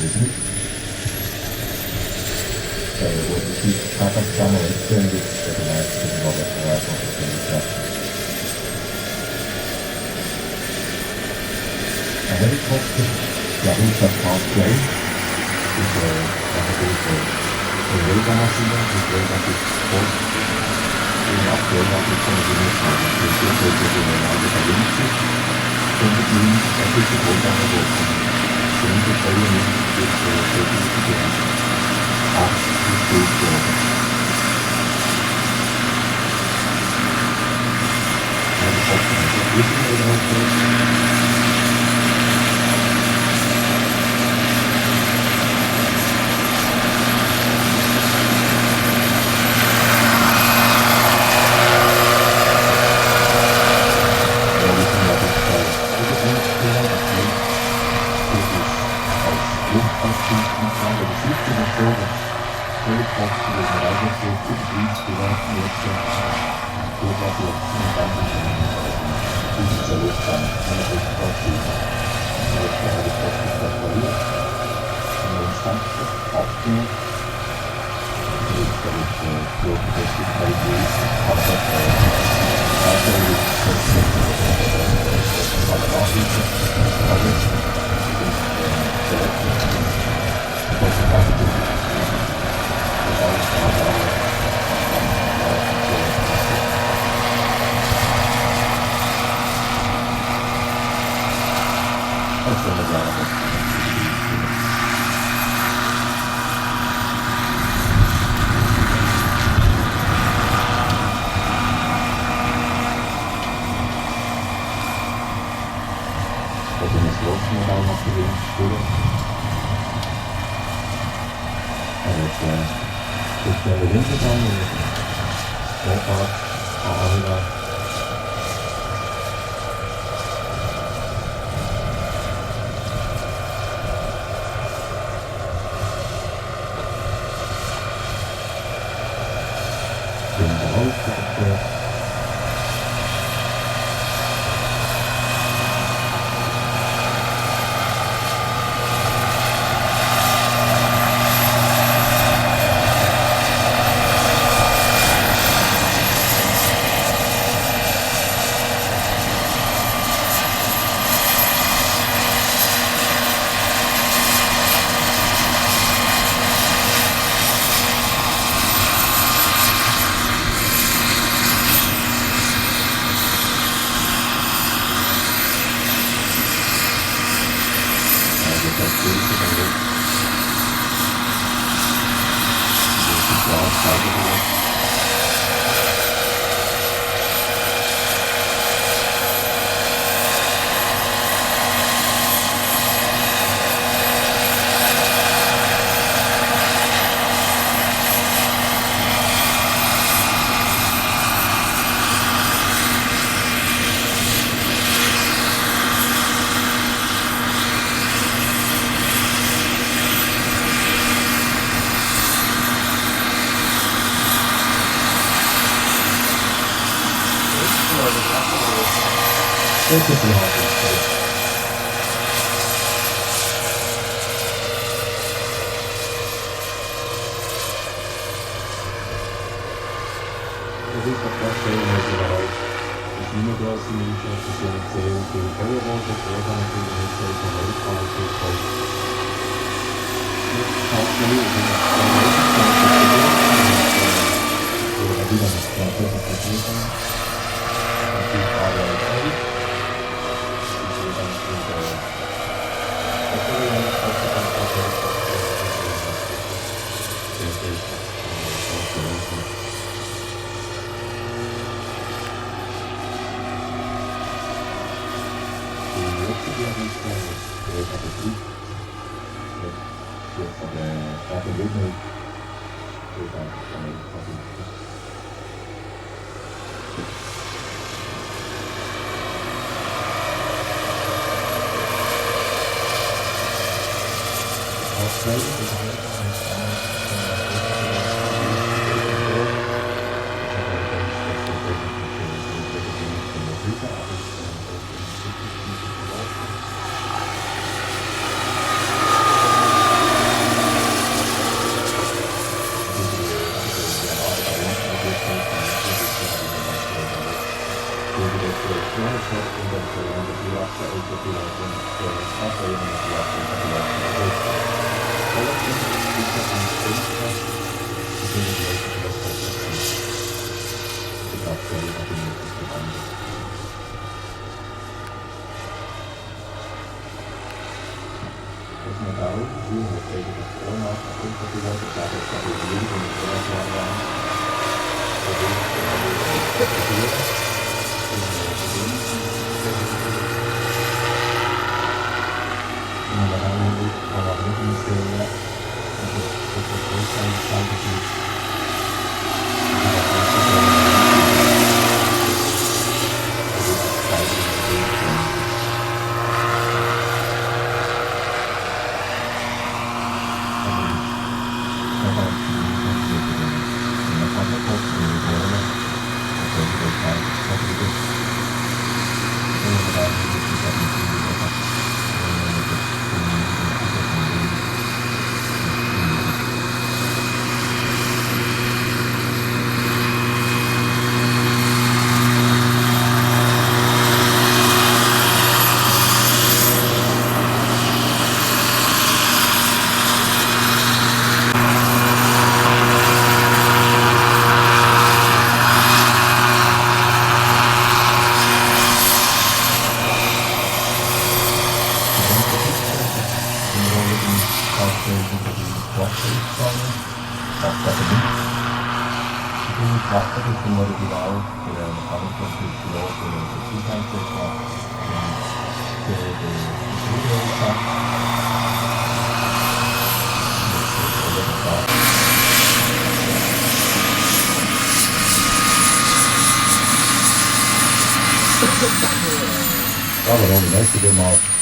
ist nicht. Wo die Fahrradkammer entfernt ist, der Bereich für die Roboterei von der ein Helikopter, der Agusta ist eine große REGA-Maschine, die REGA gibt es voll. Und aktuell habe ich schon benutzt, die Rotor-diameter bei VINCI. Und die ist die Rotor-diameter. Die Unterteilung ist für 8 gestellt worden. Helikopter mit der Flüssigkeit. der Projektionsschutz und der Pilotpilot und der Fahrzeug und der Pilot. Alles ist ein Fenster, die sind die Leute, die das versuchen. Ich glaube, das ist die Möglichkeit. Das Modell, die hat eigentlich ohne Pilot, das hat jetzt aber die Linie und die Pilot. Ja, warum? Merci vielmals.